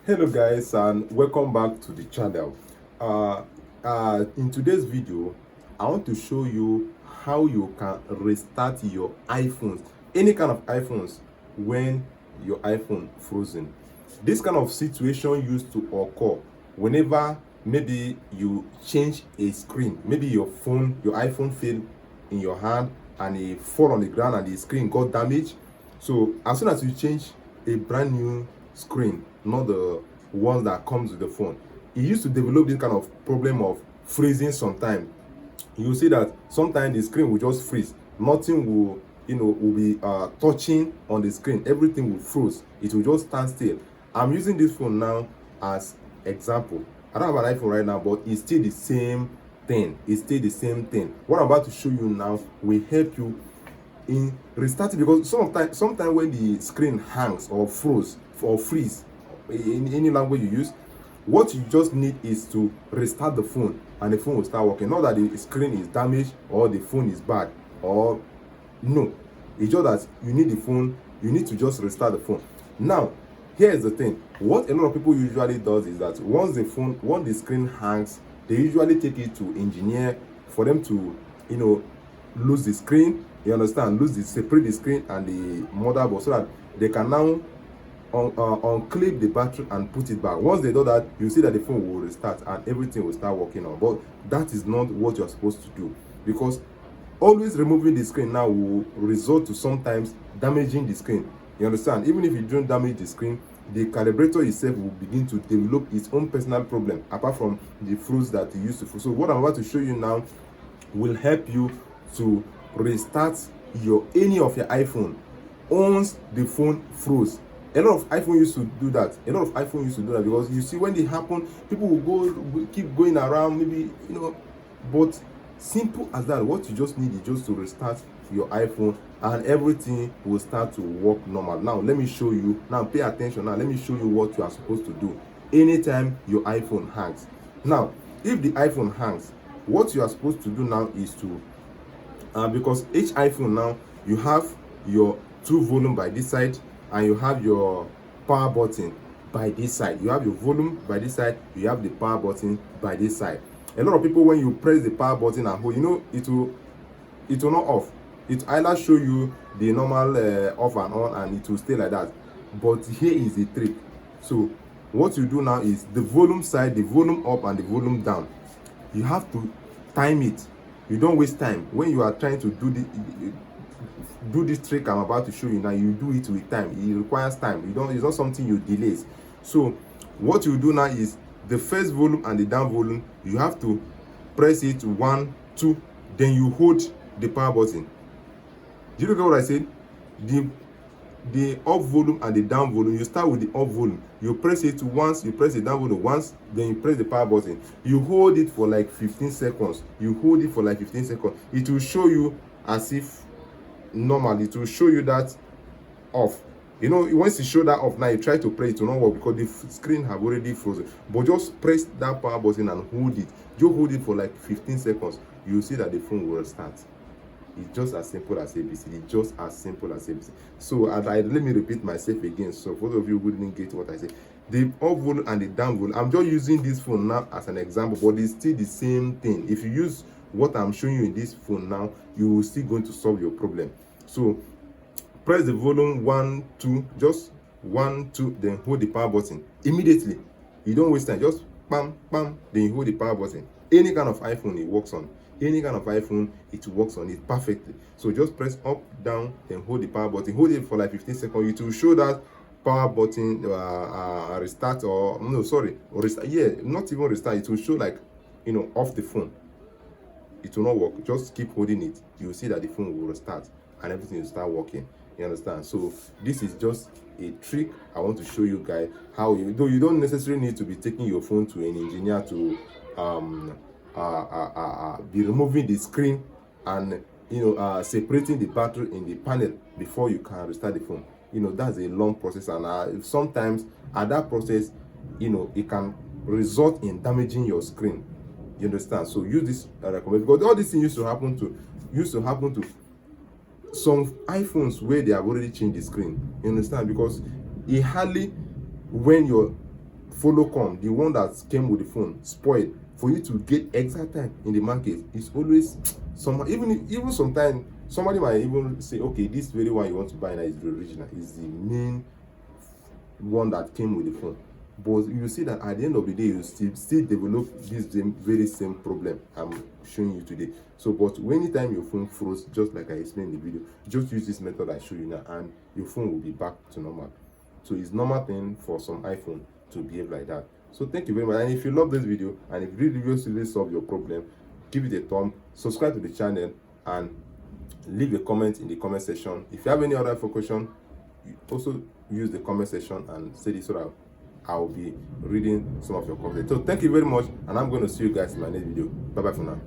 Hello guys, and welcome back to the channel. In today's video I want to show you how you can restart your iPhones, any kind of iPhones, when your iPhone frozen. This kind of situation used to occur whenever maybe you change a screen, maybe your iPhone fell in your hand and it fall on the ground and the screen got damaged. So as soon as you change a brand new screen, not the ones that comes with the phone, it used to develop this kind of problem of freezing sometimes. You see that sometimes the screen will just freeze, nothing will will be touching on the screen, everything will freeze, it will just stand still. I'm using this phone now as example. I don't have an iPhone right now, but it's still the same thing. What I'm about to show you now will help you in restarting, because sometimes when the screen hangs or froze or freeze in any language you use, what you just need is to restart the phone and the phone will start working. Not that the screen is damaged or the phone is bad, or no, it's just that you need the phone, you need to just restart the phone. Now here's the thing, what a lot of people usually does is that once the screen hangs, they usually take it to engineer for them to lose the screen, you understand, separate the screen and the motherboard, so that they can now unclip the battery and put it back. Once they do that, you see that the phone will restart and everything will start working on. But that is not what you're supposed to do, because always removing the screen now will result to sometimes damaging the screen, you understand. Even if you don't damage the screen, the calibrator itself will begin to develop its own personal problem, apart from the froze that you used to freeze. So what I'm about to show you now will help you to restart any of your iPhone once the phone froze. A lot of iPhone used to do that. Because you see, when they happen, people will keep going around, maybe but simple as that. What you just need is just to restart your iPhone and everything will start to work normal. Now let me show you. Now pay attention. Now let me show you what you are supposed to do anytime your iPhone hangs. Now if the iPhone hangs, what you are supposed to do now is to because each iPhone now, you have your 2 volume by this side and you have your power button by this side. You have your volume by this side, you have the power button by this side. A lot of people, when you press the power button and hold, it will not off. It either show you the normal off and on, and it will stay like that. But here is the trick. So what you do now is the volume side, the volume up and the volume down, you have to time it. You don't waste time when you are trying to do this trick I'm about to show you now. You do it with time. It requires time. It's not something you delay. So what you do now is the first volume and the down volume, you have to press it 1 2, then you hold the power button. Do you get what I said? The up volume and the down volume, you start with the up volume, you press it once, you press the down volume once, then you press the power button, you hold it for like 15 seconds. It will show you as if normal. It will show you that off. Once you show that off, now you try to press, it will not work because the screen have already frozen. But just press that power button and hold it. You hold it for like 15 seconds, you see that the phone will start. It's just as simple as ABC. So let me repeat myself again, so for those of you who didn't get what I said, the up volume and the down volume, I'm just using this phone now as an example, but it's still the same thing. If you use what I'm showing you in this phone now, you will still going to solve your problem. So press the volume 1 2, just 1 2, then hold the power button immediately. You don't waste time, just bam bam, then you hold the power button. Any kind of iPhone it works on. It works on it perfectly. So just press up down, then hold the power button, hold it for like 15 seconds. It will show that power button restart, or no, sorry, or restart. Yeah, not even restart. It will show like off the phone. It will not work. Just keep holding it, you will see that the phone will restart and everything will start working. You understand? So this is just a trick I want to show you guys how you don't necessarily need to be taking your phone to an engineer to be removing the screen and separating the battery in the panel before you can restart the phone. That's a long process, and sometimes at that process it can result in damaging your screen. You understand? So use this, I recommend, because all these things used to happen to some iPhones where they have already changed the screen. You understand? Because it hardly, when your follow come, the one that came with the phone spoiled, for you to get exact time in the market, it's always some, even sometimes somebody might even say, okay, this very one you want to buy now is the original, is the main one that came with the phone. But you see that at the end of the day, you still develop this very same problem I'm showing you today. So, but anytime your phone froze, just like I explained in the video, just use this method I show you now, and your phone will be back to normal. So it's normal thing for some iPhone to behave like that. So thank you very much. And if you love this video, and if this video really solve your problem, give it a thumb, subscribe to the channel, and leave a comment in the comment section. If you have any other question, you also use the comment section and say this, so that I'll be reading some of your comments. So thank you very much, and I'm going to see you guys in my next video. Bye bye for now.